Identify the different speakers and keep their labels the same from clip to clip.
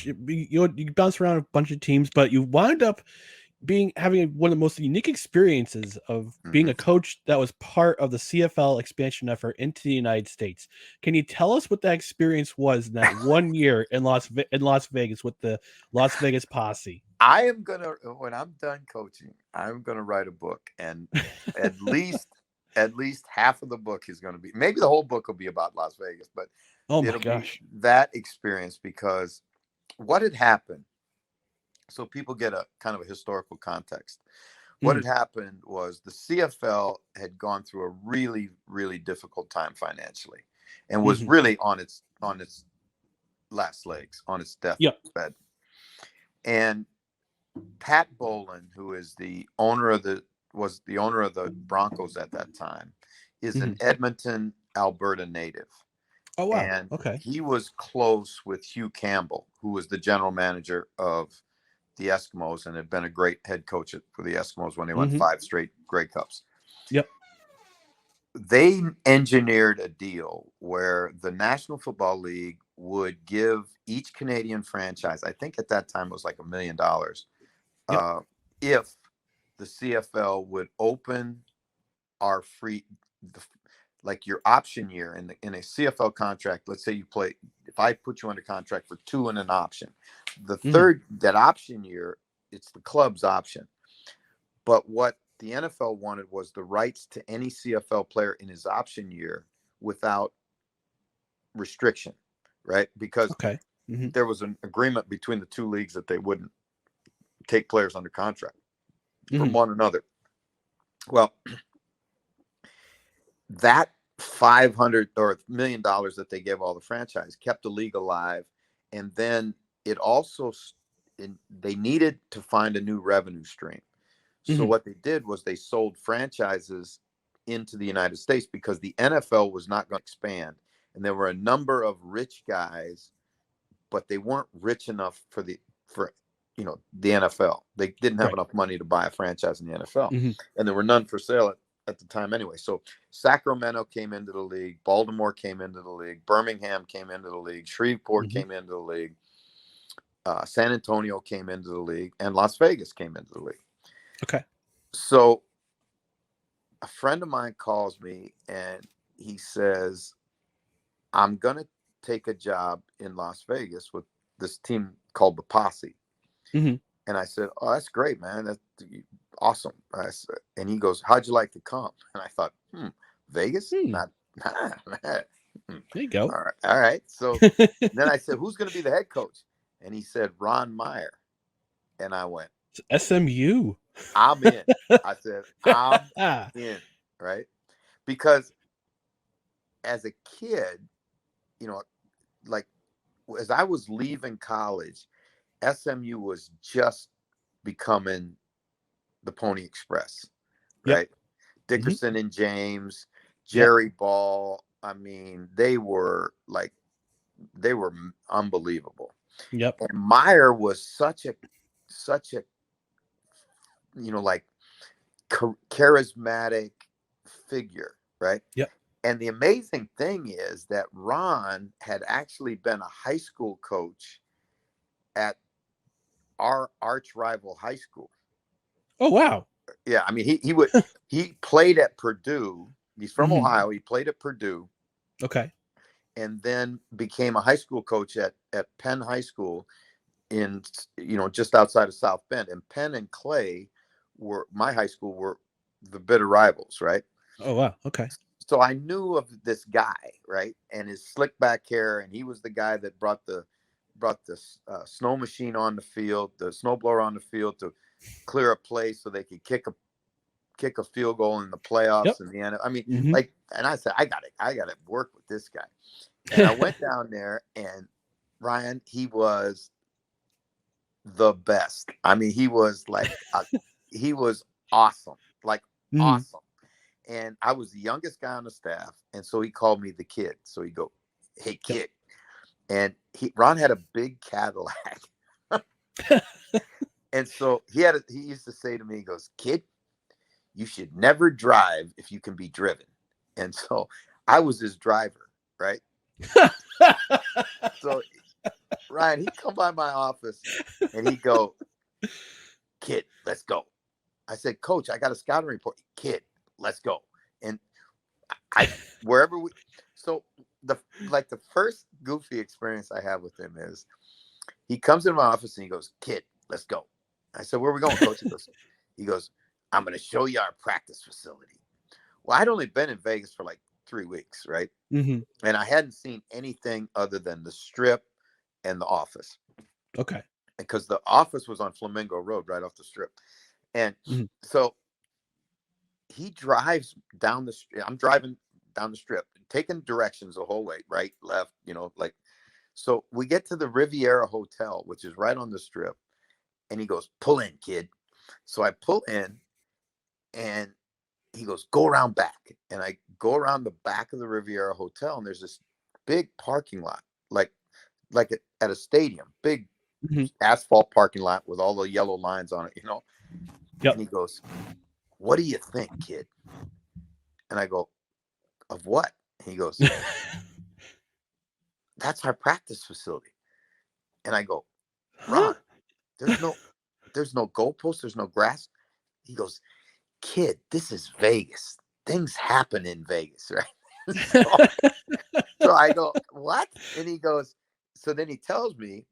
Speaker 1: you bounced around a bunch of teams, but you wound up having one of the most unique experiences of being
Speaker 2: Hmm.
Speaker 1: a coach that was part of the CFL expansion effort into the United States. Can you tell us what that experience was in that 1 year in Las Vegas with the Las Vegas Posse?
Speaker 2: I am gonna, when I'm done coaching, I'm gonna write a book, and at least at least half of the book is gonna be, maybe the whole book will be about Las Vegas, but
Speaker 1: Oh my
Speaker 2: it'll be
Speaker 1: gosh.
Speaker 2: that experience, because what had happened, so people get a kind of a historical context. What
Speaker 1: Mm,
Speaker 2: had happened was the CFL had gone through a really, really difficult time financially, and was
Speaker 1: hmm
Speaker 2: really on its last legs, on its
Speaker 1: Yep.
Speaker 2: deathbed. And Pat Bolin, who is the owner of the was the owner of the Broncos at that time, is an
Speaker 1: hmm
Speaker 2: Edmonton, Alberta native.
Speaker 1: Oh wow.
Speaker 2: And
Speaker 1: Okay.
Speaker 2: he was close with Hugh Campbell, who was the general manager of the Eskimos and had been a great head coach for the Eskimos when they won
Speaker 1: hmm
Speaker 2: 5 straight Grey Cups.
Speaker 1: Yep.
Speaker 2: They engineered a deal where the National Football League would give each Canadian franchise, I think at that time it was like $1 million,
Speaker 1: Yep.
Speaker 2: uh, if the CFL would open our free, the, like your option year in a CFL contract. Let's say you play, if I put you under contract for 2 and an option, the
Speaker 1: hmm
Speaker 2: third, that option year, it's the club's option. But what the NFL wanted was the rights to any CFL player in his option year without restriction, right? Because
Speaker 1: Okay. hmm
Speaker 2: there was an agreement between the two leagues that they wouldn't take players under contract from
Speaker 1: hmm
Speaker 2: one another. Well, that 500 or $1 million that they gave all the franchise kept the league alive. And then it also, they needed to find a new revenue stream. So
Speaker 1: hmm
Speaker 2: what they did was they sold franchises into the United States, because the NFL was not going to expand. And there were a number of rich guys, but they weren't rich enough for the NFL. They didn't have
Speaker 1: Right.
Speaker 2: enough money to buy a franchise in the NFL,
Speaker 1: hmm
Speaker 2: and there were none for sale at the time anyway. So Sacramento came into the league, Baltimore came into the league, Birmingham came into the league, Shreveport
Speaker 1: hmm
Speaker 2: came into the league, San Antonio came into the league, and Las Vegas came into the league.
Speaker 1: Okay.
Speaker 2: So a friend of mine calls me and he says, I'm going to take a job in Las Vegas with this team called the Posse.
Speaker 1: hmm
Speaker 2: And I said, oh, that's great, man. That's awesome. And he goes, how'd you like to come? And I thought, Vegas?
Speaker 1: Hmm.
Speaker 2: Not, nah, nah.
Speaker 1: There you go.
Speaker 2: All right. All right. So then I said, who's going to be the head coach? And he said, Ron Meyer. And I went,
Speaker 1: SMU.
Speaker 2: I'm in. I said, I'm in. Right. Because as a kid, you know, like as I was leaving college, SMU was just becoming the Pony Express,
Speaker 1: Yep.
Speaker 2: right?
Speaker 1: hmm
Speaker 2: Dickerson and James,
Speaker 1: Yep.
Speaker 2: Jerry Ball. I mean, they were unbelievable.
Speaker 1: Yep.
Speaker 2: And Meyer was such a like charismatic figure, right?
Speaker 1: Yep.
Speaker 2: And the amazing thing is that Ron had actually been a high school coach at our arch rival high school.
Speaker 1: Oh wow.
Speaker 2: Yeah, I mean he played at Purdue. He's from
Speaker 1: hmm
Speaker 2: Ohio. He played at Purdue
Speaker 1: Okay.
Speaker 2: and then became a high school coach at Penn High School in just outside of South Bend. And Penn and Clay were my high school were the bitter rivals, right?
Speaker 1: Oh wow. Okay.
Speaker 2: So I knew of this guy, right, and his slick back hair, and he was the guy that brought the snow machine on the field, the snowblower on the field to clear a place so they could kick a field goal in the
Speaker 1: Yep.
Speaker 2: playoffs in the end. I mean,
Speaker 1: hmm
Speaker 2: and I said, I got to work with this guy. And I went down there, and Ryan, he was the best. I mean, he was awesome, like
Speaker 1: hmm
Speaker 2: awesome. And I was the youngest guy on the staff, and so he called me the kid. So he go, "Hey,
Speaker 1: Yep.
Speaker 2: kid," and Ron had a big Cadillac, and so he used to say to me, he goes, "Kid, you should never drive if you can be driven." And so I was his driver, right? So Ryan, he come by my office and he go, kid, let's go. I said, Coach, I got a scouting report. Kid, let's go. And I wherever we so the first goofy experience I have with him is he comes into my office and he goes, kid, let's go. I said, where are we going, Coach? He goes, I'm going to show you our practice facility. Well, I'd only been in Vegas for like 3 weeks, right?
Speaker 1: Mm-hmm.
Speaker 2: And I hadn't seen anything other than the Strip and the office.
Speaker 1: Okay.
Speaker 2: Because the office was on Flamingo Road, right off the Strip. And so he drives down the street. I'm driving down the Strip, taking directions the whole way, right, left, so we get to the Riviera Hotel, which is right on the Strip. And he goes, pull in, kid. So I pull in and he goes, go around back. And I go around the back of the Riviera Hotel, and there's this big parking lot, like at a stadium, big asphalt parking lot with all the yellow lines on it,
Speaker 1: Yep.
Speaker 2: And he goes, what do you think, kid? And I go, of what? And he goes, that's our practice facility. And I go, Ron, there's no goalpost, there's no grass. He goes, kid, this is Vegas. Things happen in Vegas, right? So I go, what? And he goes, so then he tells me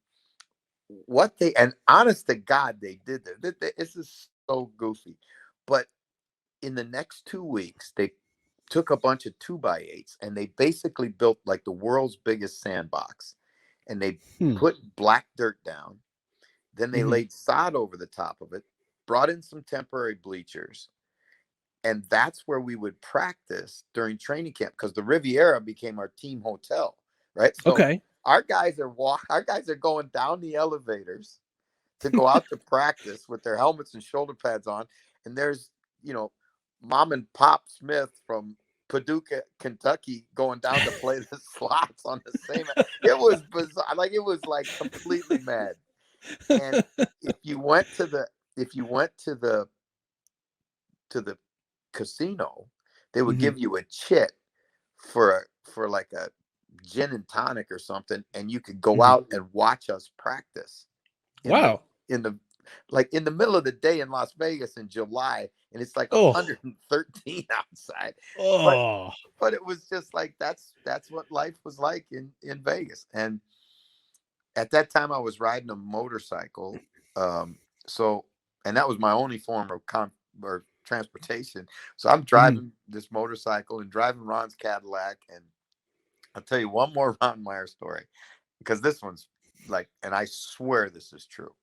Speaker 2: what and honest to God, they did there. This is so goofy. But in the next 2 weeks, they took a bunch of 2x8s and they basically built like the world's biggest sandbox. And they put black dirt down. Then they laid sod over the top of it, brought in some temporary bleachers. And that's where we would practice during training camp, because the Riviera became our team hotel, right? So our guys are going down the elevators to go out to practice with their helmets and shoulder pads on. And there's, Mom and Pop Smith from Paducah, Kentucky, going down to play the slots on the same. It was bizarre. Like, it was like completely mad. And if you went to the casino, they would give you a chit for like a gin and tonic or something, and you could go out and watch us practice. In the middle of the day in Las Vegas in July, and it's like 113 outside. But it was just like that's what life was like in Vegas. And at that time I was riding a motorcycle, and that was my only form of transportation. So I'm driving this motorcycle and driving Ron's Cadillac. And I'll tell you one more Ron Meyer story, because this one's like, and I swear this is true.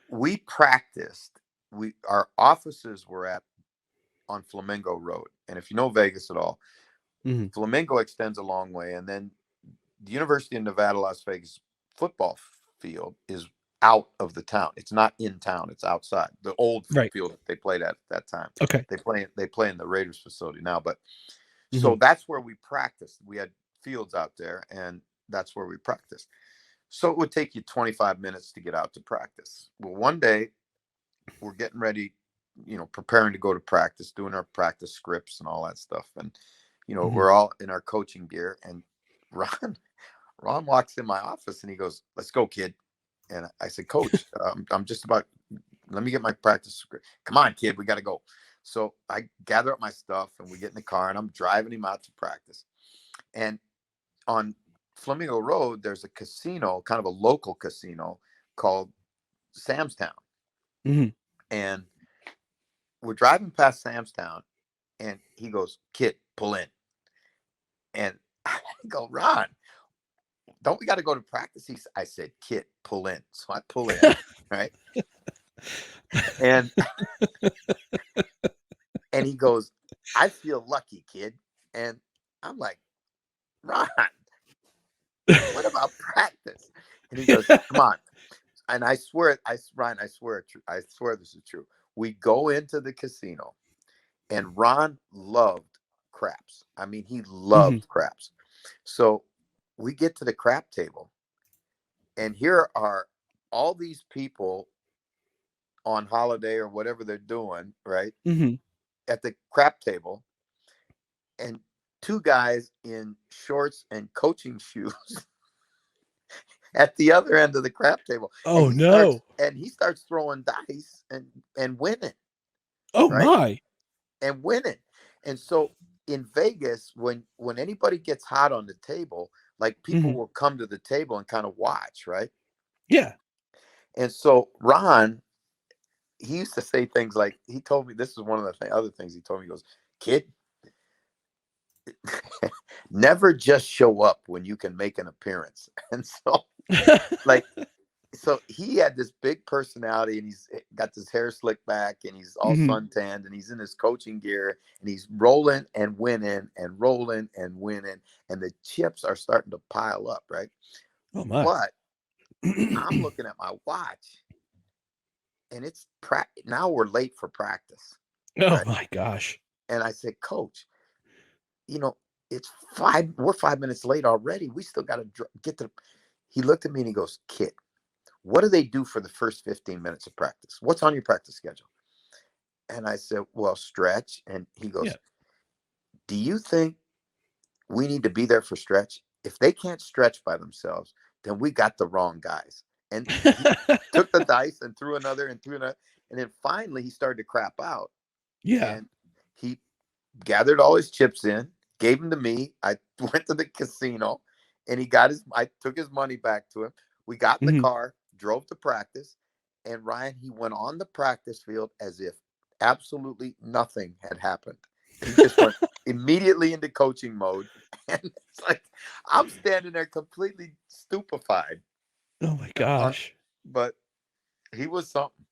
Speaker 2: We practiced. Our offices were on Flamingo Road. And if you know Vegas at all, Flamingo extends a long way. And then the University of Nevada, Las Vegas football field is out of the town. It's not in town. It's outside the old field that they played at that time. They play in the Raiders facility now. But so that's where we practiced. We had fields out there, and that's where we practiced. So it would take you 25 minutes to get out to practice. Well, one day we're getting ready, preparing to go to practice, doing our practice scripts and all that stuff. And, we're all in our coaching gear. And Ron walks in my office and he goes, let's go, kid. And I said, Coach, I'm just about, let me get my practice script. Come on, kid, we got to go. So I gather up my stuff and we get in the car and I'm driving him out to practice. And on Flamingo Road, there's a casino, kind of a local casino called Sam's Town. And we're driving past Sam's Town and he goes, kid, pull in. And I go, Ron, don't we got to go to practice? I said, kid, pull in. So I pull in, right? And he goes, I feel lucky, kid. And I'm like, Ron, what about practice? And he goes, come on. And I swear, Ryan, I swear this is true. We go into the casino, and Ron loved craps. I mean, he loved craps. So we get to the crap table, and here are all these people on holiday or whatever they're doing, right? At the crap table, and two guys in shorts and coaching shoes at the other end of the crap table.
Speaker 1: Oh no.
Speaker 2: He starts throwing dice and winning,
Speaker 1: Oh
Speaker 2: right?
Speaker 1: my.
Speaker 2: And winning. And so in Vegas, when anybody gets hot on the table, like people will come to the table and kind of watch, right?
Speaker 1: Yeah.
Speaker 2: And so Ron, he used to say things like, he told me, this is one of the other things he told me. He goes, kid, never just show up when you can make an appearance. And so like, so he had this big personality, and he's got this hair slicked back, and he's all suntanned, and he's in his coaching gear, and he's rolling and winning and rolling and winning, and the chips are starting to pile up, right?
Speaker 1: Oh my.
Speaker 2: But I'm looking at my watch, and it's now we're late for practice.
Speaker 1: Oh
Speaker 2: right?
Speaker 1: my gosh.
Speaker 2: And I said, Coach, it's we're 5 minutes late already. We still got to get to. He looked at me and he goes, kid, what do they do for the first 15 minutes of practice? What's on your practice schedule? And I said, well, stretch. And he goes, do you think we need to be there for stretch? If they can't stretch by themselves, then we got the wrong guys. And he took the dice and threw another and threw another. And then finally he started to crap out.
Speaker 1: Yeah.
Speaker 2: And he gathered all his chips in, gave them to me. I went to the casino, and I took his money back to him. We got in the car, drove to practice, and Ryan, he went on the practice field as if absolutely nothing had happened. He just went immediately into coaching mode. And it's like, I'm standing there completely stupefied.
Speaker 1: Oh my gosh.
Speaker 2: But he was something.